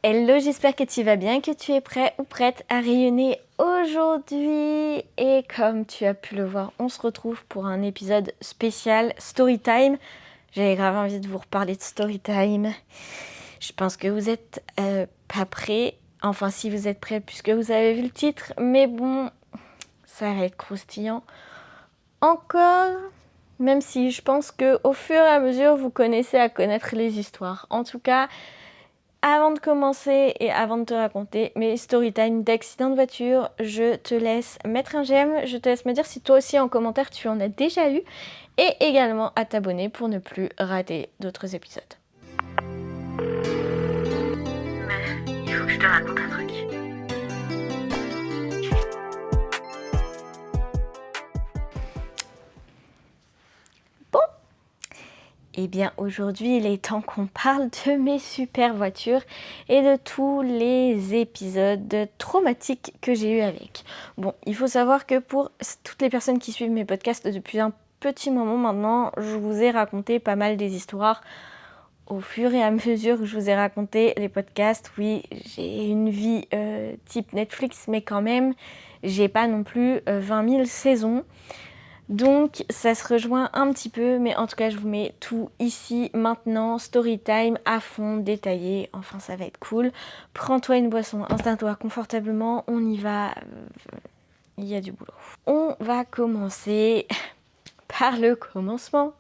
Hello, j'espère que tu vas bien, que tu es prêt ou prête à rayonner aujourd'hui. Et comme tu as pu le voir, on se retrouve pour un épisode spécial Storytime. J'avais grave envie de vous reparler de Storytime. Je pense que vous êtes pas prêts. Enfin, si vous êtes prêts puisque vous avez vu le titre. Mais bon, ça va être croustillant. Encore, même si je pense qu'au fur et à mesure, vous commencez à connaître les histoires. En tout cas, avant de commencer et avant de te raconter mes storytime d'accident de voiture, je te laisse mettre un j'aime, je te laisse me dire si toi aussi en commentaire tu en as déjà eu et également à t'abonner pour ne plus rater d'autres épisodes. Il faut que je te raconte un truc. Eh bien aujourd'hui il est temps qu'on parle de mes super voitures et de tous les épisodes traumatiques que j'ai eu avec. Bon, il faut savoir que pour toutes les personnes qui suivent mes podcasts depuis un petit moment maintenant, je vous ai raconté pas mal des histoires. Au fur et à mesure que je vous ai raconté les podcasts, oui, j'ai une vie type Netflix, mais quand même, j'ai pas non plus 20 000 saisons. Donc ça se rejoint un petit peu, mais en tout cas je vous mets tout ici, maintenant, storytime à fond, détaillé, enfin ça va être cool. Prends-toi une boisson, installe-toi confortablement, on y va, il y a du boulot. On va commencer par le commencement,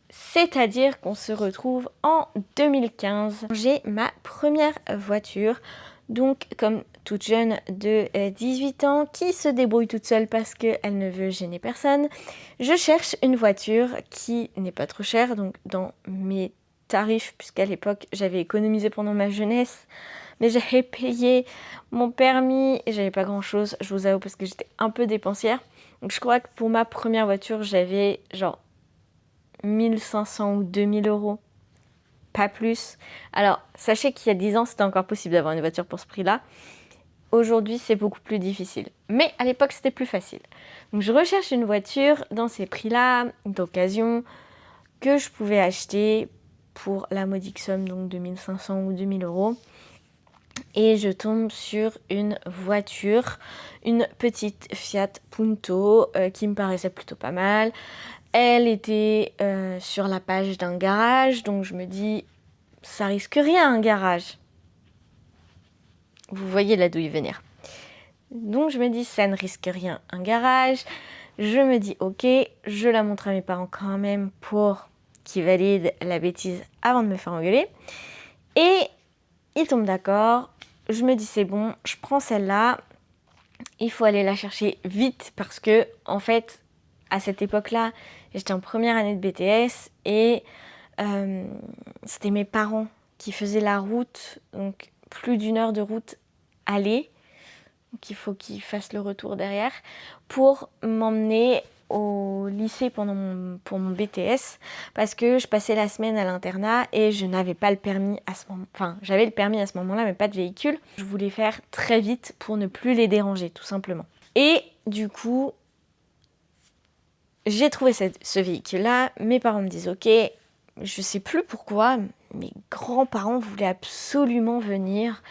c'est-à-dire qu'on se retrouve en 2015. J'ai ma première voiture, donc comme toute jeune de 18 ans qui se débrouille toute seule parce qu'elle ne veut gêner personne, je cherche une voiture qui n'est pas trop chère, donc dans mes tarifs, puisqu'à l'époque j'avais économisé pendant ma jeunesse, mais j'avais payé mon permis et j'avais pas grand chose, je vous avoue, parce que j'étais un peu dépensière. Donc je crois que pour ma première voiture j'avais genre 1500 ou 2000 euros, pas plus. Alors sachez qu'il y a 10 ans c'était encore possible d'avoir une voiture pour ce prix-là. Aujourd'hui, c'est beaucoup plus difficile. Mais à l'époque, c'était plus facile. Donc, je recherche une voiture dans ces prix-là, d'occasion, que je pouvais acheter pour la modique somme, donc 2500 ou 2000 euros. Et je tombe sur une voiture, une petite Fiat Punto, qui me paraissait plutôt pas mal. Elle était sur la page d'un garage, donc je me dis, ça risque rien un garage. Vous voyez la douille venir. Donc je me dis, ça ne risque rien un garage. Je me dis, ok, je la montre à mes parents quand même pour qu'ils valident la bêtise avant de me faire engueuler. Et ils tombent d'accord. Je me dis, c'est bon, je prends celle-là. Il faut aller la chercher vite parce que, en fait, à cette époque-là, j'étais en première année de BTS et c'était mes parents qui faisaient la route, donc plus d'1 heure de route aller. Donc il faut qu'ils fassent le retour derrière pour m'emmener au lycée pour mon BTS parce que je passais la semaine à l'internat et je n'avais pas le permis à ce moment. Enfin, j'avais le permis à ce moment-là, mais pas de véhicule. Je voulais faire très vite pour ne plus les déranger, tout simplement. Et du coup, j'ai trouvé ce véhicule-là. Mes parents me disent ok. Je sais plus pourquoi, mes grands-parents voulaient absolument venir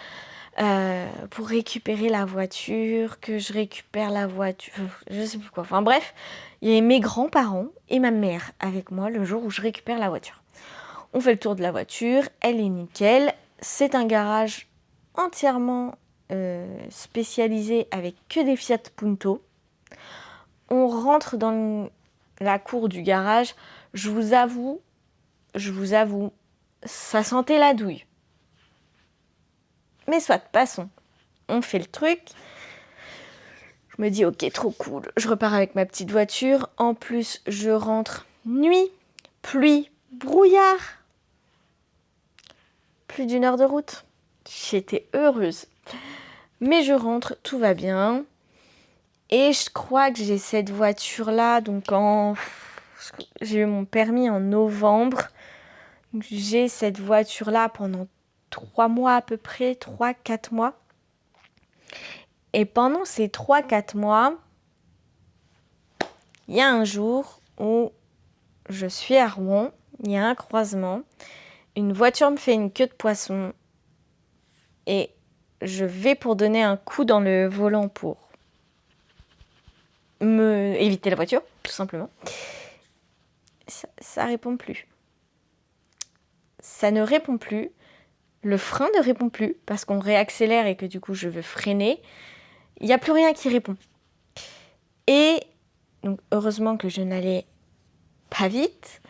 pour récupérer la voiture, que je récupère la voiture, je sais plus quoi. Enfin bref, il y avait mes grands-parents et ma mère avec moi le jour où je récupère la voiture. On fait le tour de la voiture, elle est nickel. C'est un garage entièrement spécialisé avec que des Fiat Punto. On rentre dans la cour du garage. Je vous avoue, ça sentait la douille. Mais soit, passons. On fait le truc. Je me dis, ok, trop cool. Je repars avec ma petite voiture. En plus, je rentre nuit, pluie, brouillard. Plus d'1 heure de route. J'étais heureuse. Mais je rentre, tout va bien. Et je crois que j'ai cette voiture-là. Donc j'ai eu mon permis en novembre. Donc, j'ai cette voiture-là pendant 3 mois à peu près, 3-4 mois. Et pendant ces 3-4 mois, il y a un jour où je suis à Rouen, il y a un croisement, une voiture me fait une queue de poisson. et je vais pour donner un coup dans le volant pour me éviter la voiture, tout simplement. Ça répond plus. Ça ne répond plus. Le frein ne répond plus parce qu'on réaccélère et que du coup je veux freiner. Il n'y a plus rien qui répond. Et donc heureusement que je n'allais pas vite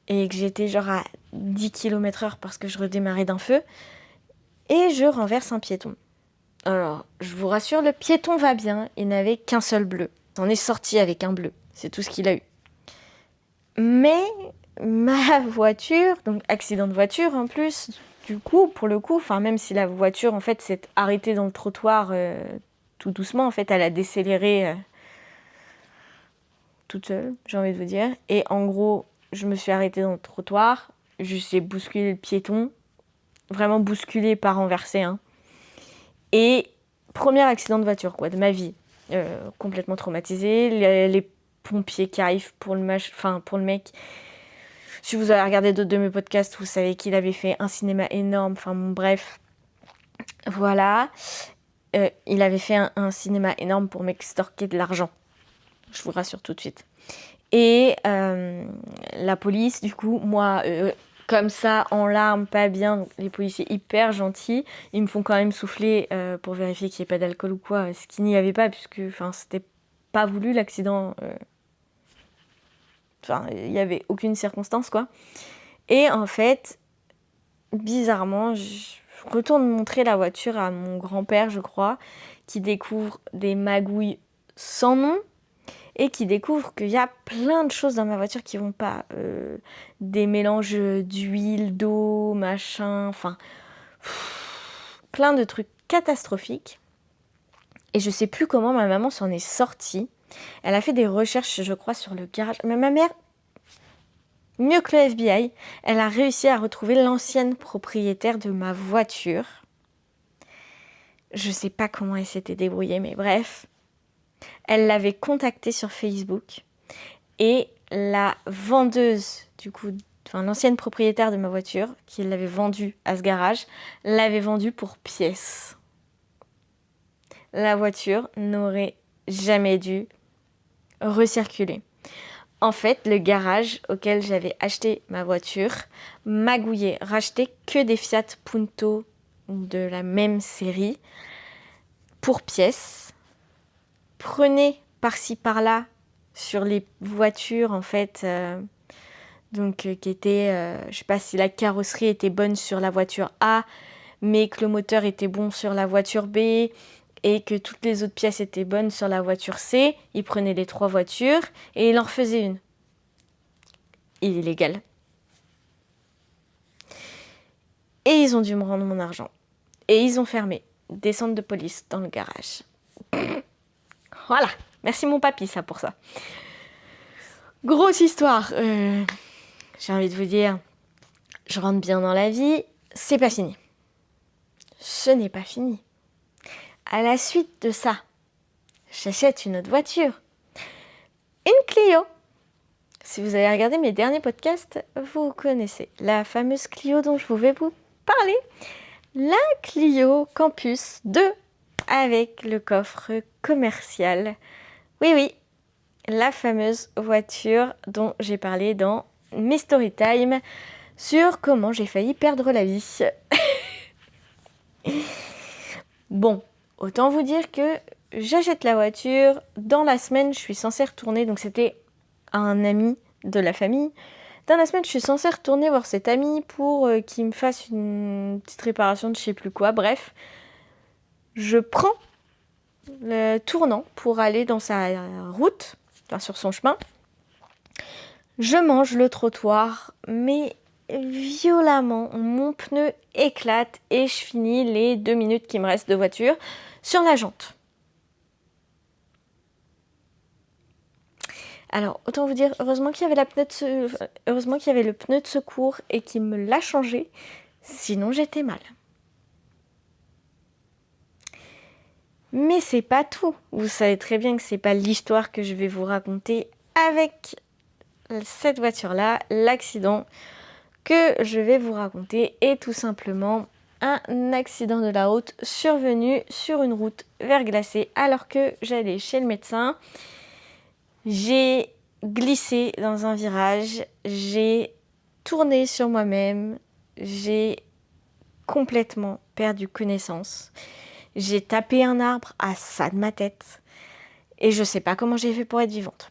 et que j'étais genre à 10 km/h parce que je redémarrais d'un feu. Et je renverse un piéton. Alors, je vous rassure, le piéton va bien. Il n'avait qu'un seul bleu. Il en est sorti avec un bleu. C'est tout ce qu'il a eu. Mais ma voiture, donc accident de voiture en plus, du coup, pour le coup, enfin même si la voiture en fait s'est arrêtée dans le trottoir tout doucement, en fait, elle a décéléré toute seule, j'ai envie de vous dire. Et en gros, je me suis arrêtée dans le trottoir, j'ai bousculé le piéton, vraiment bousculé, pas renversé, hein. Et premier accident de voiture quoi, de ma vie, complètement traumatisée. Les pompiers qui arrivent pour le mec. Si vous avez regardé d'autres de mes podcasts, vous savez qu'il avait fait un cinéma énorme. Enfin bon, bref, voilà. Il avait fait un cinéma énorme pour m'extorquer de l'argent. Je vous rassure tout de suite. Et la police, du coup, moi, comme ça, en larmes, pas bien. Donc, les policiers hyper gentils. Ils me font quand même souffler pour vérifier qu'il n'y ait pas d'alcool ou quoi. Ce qu'il n'y avait pas, puisque c'était pas voulu l'accident. Il n'y avait aucune circonstance, quoi. Et en fait, bizarrement, je retourne montrer la voiture à mon grand-père, je crois, qui découvre des magouilles sans nom. Et qui découvre qu'il y a plein de choses dans ma voiture qui vont pas. Des mélanges d'huile, d'eau, machin, enfin... plein de trucs catastrophiques. Et je sais plus comment ma maman s'en est sortie. Elle a fait des recherches, je crois, sur le garage. Mais ma mère, mieux que le FBI, elle a réussi à retrouver l'ancienne propriétaire de ma voiture. Je sais pas comment elle s'était débrouillée, mais bref... Elle l'avait contactée sur Facebook et la vendeuse, du coup, l'ancienne propriétaire de ma voiture, qui l'avait vendue à ce garage, l'avait vendue pour pièces. La voiture n'aurait jamais dû recirculer. En fait, le garage auquel j'avais acheté ma voiture magouillait, rachetait que des Fiat Punto de la même série pour pièces. Prenez par-ci par-là sur les voitures en fait, qui étaient, je sais pas si la carrosserie était bonne sur la voiture A, mais que le moteur était bon sur la voiture B et que toutes les autres pièces étaient bonnes sur la voiture C. Ils prenaient les 3 voitures et ils en refaisaient une. Illégal. Et ils ont dû me rendre mon argent. Et ils ont fermé des centres de police dans le garage. Voilà, merci mon papy ça pour ça. Grosse histoire. J'ai envie de vous dire, je rentre bien dans la vie, c'est pas fini. Ce n'est pas fini. À la suite de ça, j'achète une autre voiture. Une Clio. Si vous avez regardé mes derniers podcasts, vous connaissez la fameuse Clio dont je vais vous parler. La Clio Campus 2 avec le coffre commercial. Oui, la fameuse voiture dont j'ai parlé dans mes story time sur comment j'ai failli perdre la vie. Bon, autant vous dire que j'achète la voiture. Dans la semaine, je suis censée retourner, donc c'était un ami de la famille. Dans la semaine, je suis censée retourner voir cet ami pour qu'il me fasse une petite réparation de je sais plus quoi. Bref, je prends le tournant pour aller dans sa route, sur son chemin. Je mange le trottoir, mais violemment, mon pneu éclate et je finis les 2 minutes qui me restent de voiture sur la jante. Alors, autant vous dire, heureusement qu'il y avait le pneu de secours et qu'il me l'a changé, sinon j'étais mal. Mais c'est pas tout. Vous savez très bien que c'est pas l'histoire que je vais vous raconter avec cette voiture-là. L'accident que je vais vous raconter est tout simplement un accident de la route survenu sur une route verglacée alors que j'allais chez le médecin. J'ai glissé dans un virage, j'ai tourné sur moi-même, j'ai complètement perdu connaissance. J'ai tapé un arbre à ça de ma tête et je sais pas comment j'ai fait pour être vivante.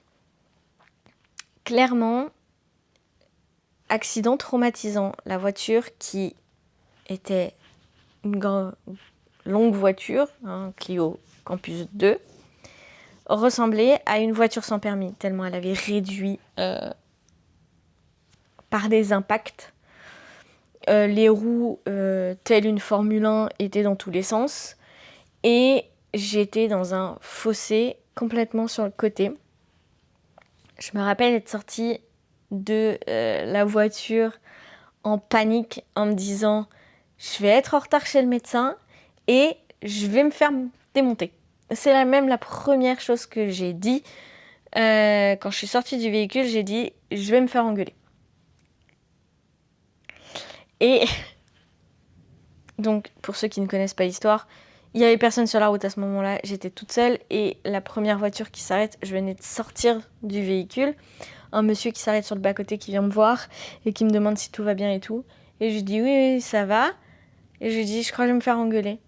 Clairement, accident traumatisant. La voiture qui était une longue voiture, un Clio Campus 2, ressemblait à une voiture sans permis, tellement elle avait réduit par des impacts. Les roues, telles une Formule 1, étaient dans tous les sens. Et j'étais dans un fossé complètement sur le côté. Je me rappelle être sortie de la voiture en panique en me disant « Je vais être en retard chez le médecin et je vais me faire démonter ». C'est la première chose que j'ai dit. Quand je suis sortie du véhicule, j'ai dit « Je vais me faire engueuler ». Et donc, pour ceux qui ne connaissent pas l'histoire, il n'y avait personne sur la route à ce moment-là, j'étais toute seule et la première voiture qui s'arrête, je venais de sortir du véhicule. Un monsieur qui s'arrête sur le bas-côté qui vient me voir et qui me demande si tout va bien et tout. Et je lui dis oui, ça va. Et je lui dis je crois que je vais me faire engueuler.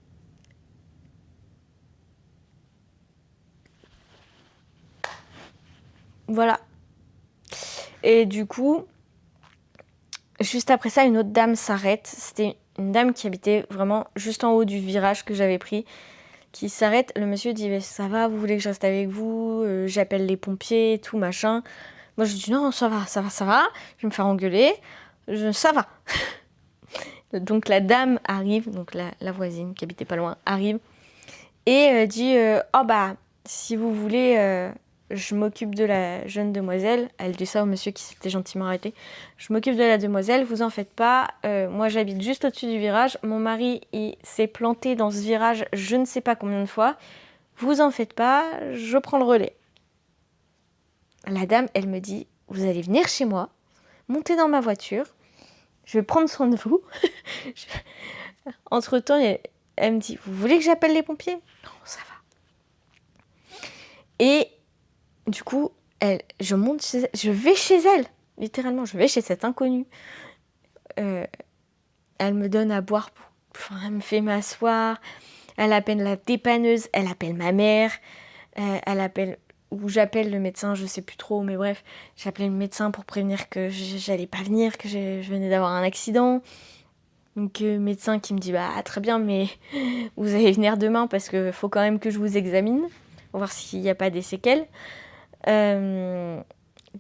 Voilà. Et du coup, juste après ça, une autre dame s'arrête. C'était une dame qui habitait vraiment juste en haut du virage que j'avais pris, qui s'arrête. Le monsieur dit ça va, vous voulez que je reste avec vous, j'appelle les pompiers, tout machin. Moi je dis non, ça va, je vais me faire engueuler, ça va. Donc la dame arrive, donc la voisine qui habitait pas loin arrive et dit oh bah si vous voulez, je m'occupe de la jeune demoiselle. Elle dit ça au monsieur qui s'était gentiment arrêté. Je m'occupe de la demoiselle, vous en faites pas. Moi j'habite juste au-dessus du virage. Mon mari il s'est planté dans ce virage je ne sais pas combien de fois. Vous en faites pas, je prends le relais. La dame, elle me dit vous allez venir chez moi, monter dans ma voiture, je vais prendre soin de vous. Entre-temps, elle me dit vous voulez que j'appelle les pompiers? Non, ça va. Et du coup, je monte chez elle, je vais chez elle, littéralement, je vais chez cette inconnue. Elle me donne à boire, elle me fait m'asseoir, elle appelle la dépanneuse, elle appelle ma mère, elle appelle, ou j'appelle le médecin, je sais plus trop, mais bref, j'appelais le médecin pour prévenir que j'allais pas venir, que je venais d'avoir un accident. Donc médecin qui me dit bah très bien, mais vous allez venir demain parce que faut quand même que je vous examine pour voir s'il n'y a pas des séquelles.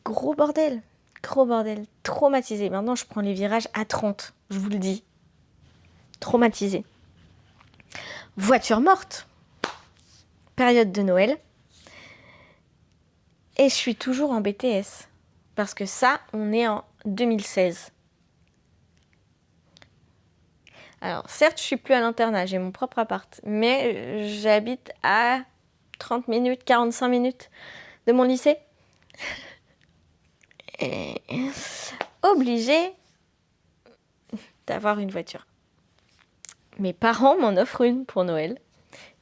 Gros bordel, traumatisé. Maintenant je prends les virages à 30, je vous le dis. Traumatisé. Voiture morte. Période de Noël. Et je suis toujours en BTS. Parce que ça, on est en 2016. Alors, certes, je suis plus à l'internat, j'ai mon propre appart. Mais j'habite à 30 minutes, 45 minutes de mon lycée. Et obligée d'avoir une voiture. Mes parents m'en offrent une pour Noël.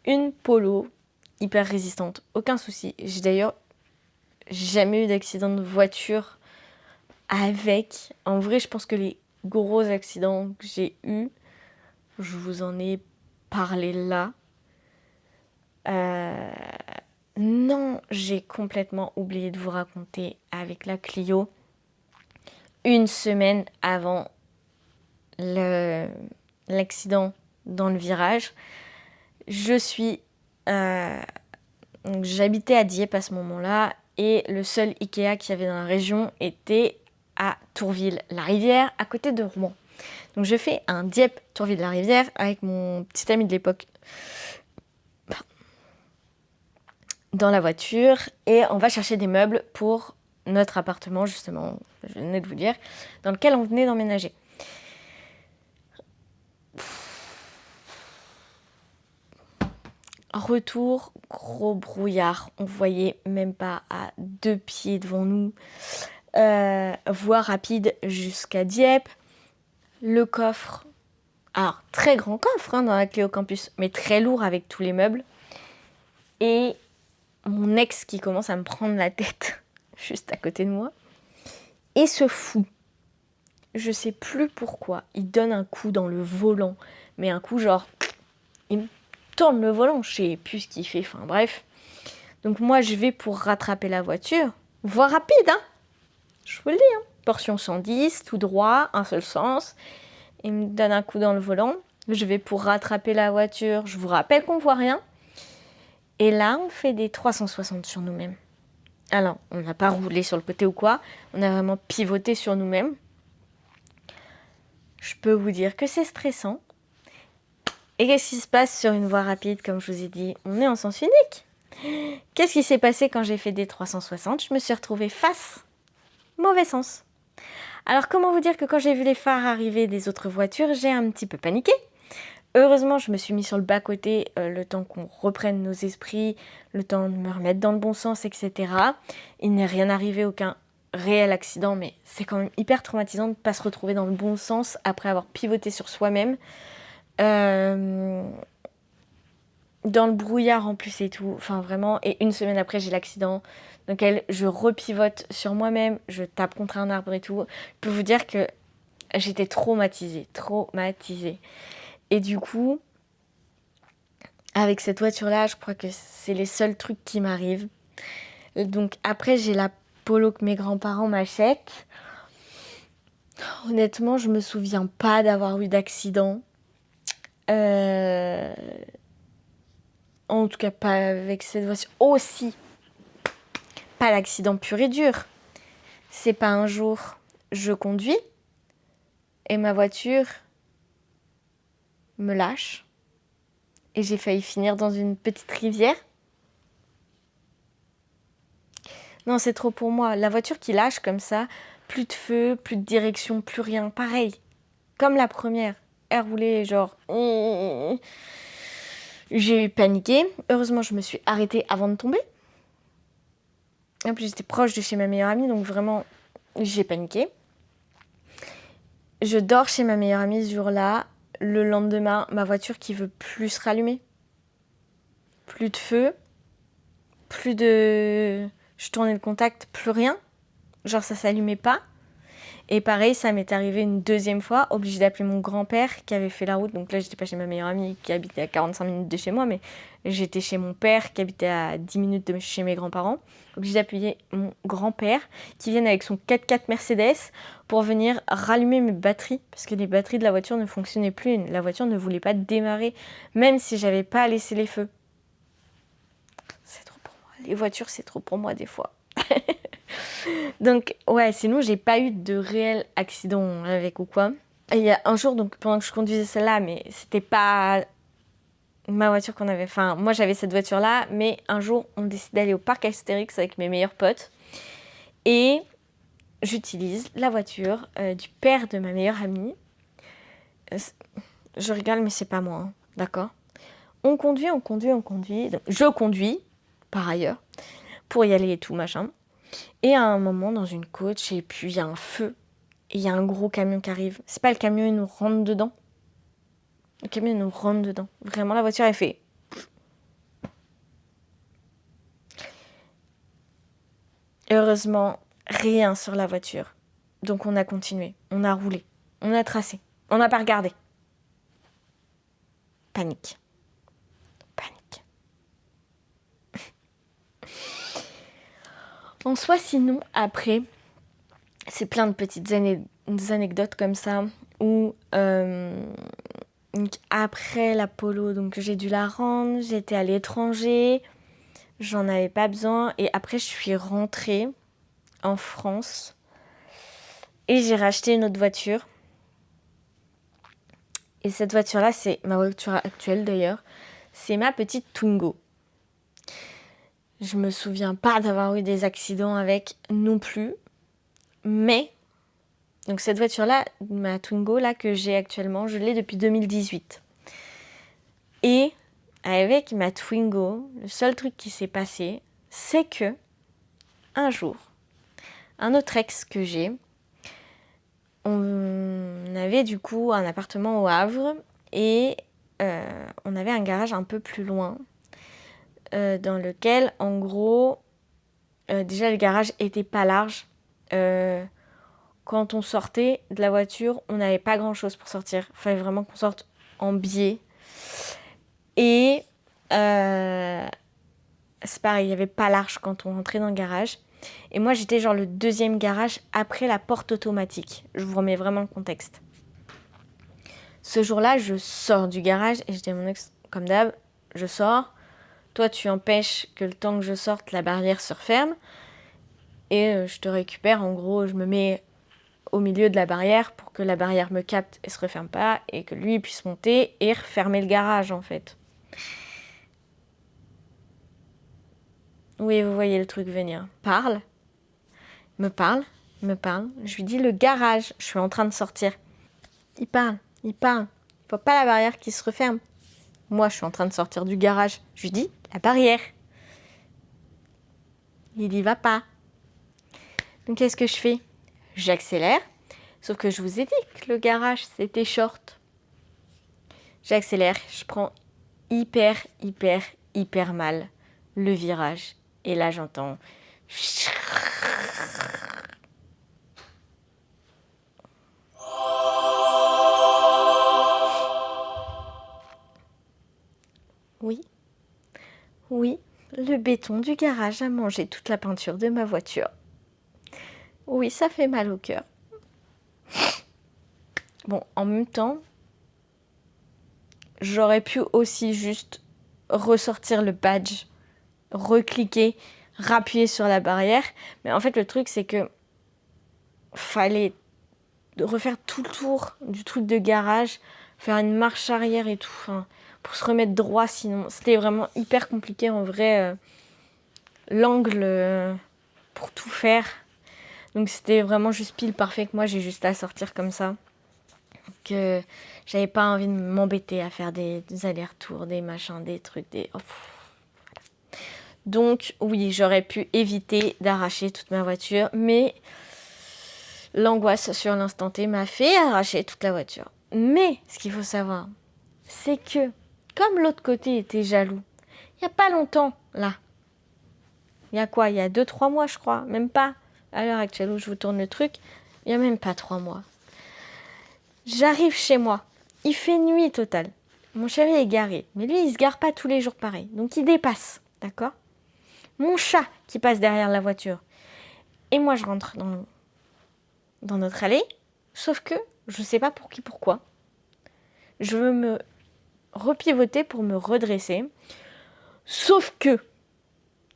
Une Polo, hyper résistante, aucun souci. J'ai d'ailleurs jamais eu d'accident de voiture avec. En vrai, je pense que les gros accidents que j'ai eus, je vous en ai parlé là. Non, j'ai complètement oublié de vous raconter avec la Clio. Une semaine avant l'accident dans le virage, j'habitais à Dieppe à ce moment-là et le seul Ikea qu'il y avait dans la région était à Tourville-la-Rivière, à côté de Rouen. Donc je fais un Dieppe-Tourville-la-Rivière avec mon petit ami de l'époque dans la voiture et on va chercher des meubles pour notre appartement, justement, je venais de vous dire, dans lequel on venait d'emménager. Retour, gros brouillard, on voyait même pas à 2 pieds devant nous. Voie rapide jusqu'à Dieppe. Le coffre Alors, très grand coffre dans la Cléo Campus, mais très lourd avec tous les meubles. Et mon ex qui commence à me prendre la tête juste à côté de moi. Et se fout. Je sais plus pourquoi. Il donne un coup dans le volant. Mais un coup genre... Il me tourne le volant. Je sais plus ce qu'il fait. Enfin bref. Donc moi je vais pour rattraper la voiture. Voie rapide, hein. Je vous le dis, hein. Portion 110, tout droit, un seul sens. Il me donne un coup dans le volant. Je vais pour rattraper la voiture. Je vous rappelle qu'on voit rien. Et là, on fait des 360 sur nous-mêmes. Alors, on n'a pas roulé sur le côté ou quoi. On a vraiment pivoté sur nous-mêmes. Je peux vous dire que c'est stressant. Et qu'est-ce qui se passe sur une voie rapide, comme je vous ai dit? On est en sens unique. Qu'est-ce qui s'est passé quand j'ai fait des 360? Je me suis retrouvée face. Mauvais sens. Alors, comment vous dire que quand j'ai vu les phares arriver des autres voitures, j'ai un petit peu paniqué. Heureusement, je me suis mis sur le bas-côté le temps qu'on reprenne nos esprits, le temps de me remettre dans le bon sens, etc. Il n'est rien arrivé, aucun réel accident, mais c'est quand même hyper traumatisant de ne pas se retrouver dans le bon sens après avoir pivoté sur soi-même. Dans le brouillard en plus et tout, enfin vraiment. Et une semaine après, j'ai l'accident. Donc je repivote sur moi-même, je tape contre un arbre et tout. Je peux vous dire que j'étais traumatisée. Et du coup, avec cette voiture-là, je crois que c'est les seuls trucs qui m'arrivent. Donc après, j'ai la Polo que mes grands-parents m'achètent. Honnêtement, je me souviens pas d'avoir eu d'accident. En tout cas, pas avec cette voiture. Aussi, pas l'accident pur et dur. C'est pas un jour, je conduis et ma voiture me lâche. Et j'ai failli finir dans une petite rivière. Non, c'est trop pour moi. La voiture qui lâche comme ça, plus de feu, plus de direction, plus rien. Pareil, comme la première. Elle roulait genre... J'ai paniqué. Heureusement, je me suis arrêtée avant de tomber. En plus, j'étais proche de chez ma meilleure amie, donc vraiment, j'ai paniqué. Je dors chez ma meilleure amie ce jour-là. Le lendemain, ma voiture qui veut plus se rallumer. Plus de feu, plus de... Je tournais le contact, plus rien. Genre ça s'allumait pas. Et pareil, ça m'est arrivé une deuxième fois, obligée d'appeler mon grand-père qui avait fait la route. Donc là, j'étais pas chez ma meilleure amie qui habitait à 45 minutes de chez moi, mais j'étais chez mon père qui habitait à 10 minutes de chez mes grands-parents. Obligée d'appeler mon grand-père qui vient avec son 4x4 Mercedes pour venir rallumer mes batteries. Parce que les batteries de la voiture ne fonctionnaient plus. La voiture ne voulait pas démarrer, même si j'avais pas laissé les feux. C'est trop pour moi. Les voitures, c'est trop pour moi des fois. Donc, ouais, sinon, j'ai pas eu de réel accident avec ou quoi. Et il y a un jour, donc, pendant que je conduisais celle-là, mais c'était pas ma voiture qu'on avait. Enfin, moi, j'avais cette voiture-là, mais un jour, on décide d'aller au parc Astérix avec mes meilleurs potes. Et j'utilise la voiture du père de ma meilleure amie. Je rigole, mais c'est pas moi, hein, d'accord? On conduit. Donc, je conduis, par ailleurs, pour y aller et tout, machin. Et à un moment, dans une côte, je sais plus, il y a un feu. Et il y a un gros camion qui arrive. C'est pas le camion, il nous rentre dedans. Le camion, il nous rentre dedans. Vraiment, la voiture, elle fait... Heureusement, rien sur la voiture. Donc on a continué. On a roulé. On a tracé. On n'a pas regardé. Panique. Panique. En soi, sinon, après... C'est plein de petites anecdotes comme ça où donc après la Polo, donc j'ai dû la rendre, j'étais à l'étranger, j'en avais pas besoin et après je suis rentrée en France et j'ai racheté une autre voiture. Et cette voiture-là, c'est ma voiture actuelle d'ailleurs, c'est ma petite Twingo. Je me souviens pas d'avoir eu des accidents avec non plus. Mais, donc cette voiture-là, ma Twingo là, que j'ai actuellement, je l'ai depuis 2018. Et avec ma Twingo, le seul truc qui s'est passé, c'est que un jour, un autre ex que j'ai on avait du coup un appartement au Havre et on avait un garage un peu plus loin dans lequel, en gros, déjà le garage était pas large. Quand on sortait de la voiture, on n'avait pas grand-chose pour sortir. Il fallait vraiment qu'on sorte en biais. Et c'est pareil, il n'y avait pas large quand on rentrait dans le garage. Et moi, j'étais genre le deuxième garage après la porte automatique. Je vous remets vraiment le contexte. Ce jour-là, je sors du garage et je dis à mon ex, comme d'hab, je sors. Toi, tu empêches que le temps que je sorte, la barrière se referme. Et je te récupère. En gros, je me mets au milieu de la barrière pour que la barrière me capte et se referme pas. Et que lui puisse monter et refermer le garage, en fait. Oui, vous voyez le truc venir. Me parle. Je lui dis le garage, je suis en train de sortir. Il parle. Il faut pas la barrière qui se referme. Moi, je suis en train de sortir du garage. Je lui dis la barrière. Il y va pas. Donc, qu'est-ce que je fais? J'accélère. Sauf que je vous ai dit que le garage, c'était short. J'accélère. Je prends hyper mal le virage. Et là, j'entends... Oui, le béton du garage a mangé toute la peinture de ma voiture. Oui, ça fait mal au cœur. Bon, en même temps, j'aurais pu aussi juste ressortir le badge, recliquer, rappuyer sur la barrière. Mais en fait, le truc, c'est que fallait refaire tout le tour du truc de garage, faire une marche arrière et tout, enfin, pour se remettre droit. Sinon, c'était vraiment hyper compliqué en vrai. L'angle pour tout faire. Donc c'était vraiment juste pile parfait que moi j'ai juste à sortir comme ça. Que j'avais pas envie de m'embêter à faire des allers-retours, des machins, des trucs, des... Oh, voilà. Donc oui, j'aurais pu éviter d'arracher toute ma voiture, mais l'angoisse sur l'instant T m'a fait arracher toute la voiture. Mais ce qu'il faut savoir, c'est que comme l'autre côté était jaloux, il n'y a pas longtemps là, il y a quoi? Il y a 2-3 mois je crois, même pas. À l'heure actuelle où je vous tourne le truc, il n'y a même pas 3 mois. J'arrive chez moi, il fait nuit totale. Mon chéri est garé, mais lui il se gare pas tous les jours pareil, donc il dépasse, d'accord? Mon chat qui passe derrière la voiture. Et moi je rentre dans notre allée, sauf que je sais pas pour qui, pourquoi. Je veux me repivoter pour me redresser, sauf que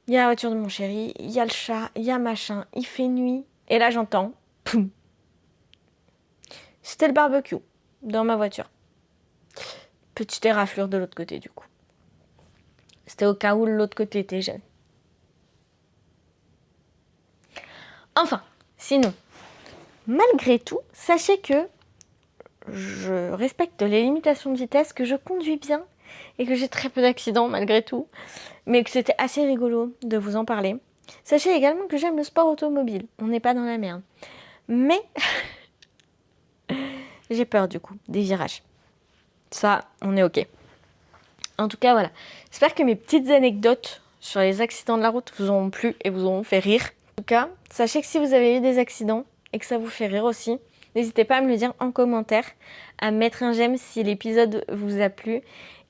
il y a la voiture de mon chéri, il y a le chat, il y a machin, il fait nuit. Et là, j'entends, poum. C'était le barbecue dans ma voiture. Petite éraflure de l'autre côté, du coup. C'était au cas où l'autre côté était jeune. Enfin, sinon, malgré tout, sachez que je respecte les limitations de vitesse, que je conduis bien et que j'ai très peu d'accidents malgré tout, mais que c'était assez rigolo de vous en parler. Sachez également que j'aime le sport automobile, on n'est pas dans la merde. Mais j'ai peur du coup, des virages. Ça, on est ok. En tout cas, voilà. J'espère que mes petites anecdotes sur les accidents de la route vous auront plu et vous auront fait rire. En tout cas, sachez que si vous avez eu des accidents et que ça vous fait rire aussi, n'hésitez pas à me le dire en commentaire, à mettre un j'aime si l'épisode vous a plu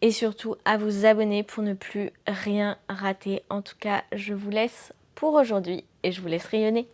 et surtout à vous abonner pour ne plus rien rater. En tout cas, je vous laisse pour aujourd'hui et je vous laisse rayonner.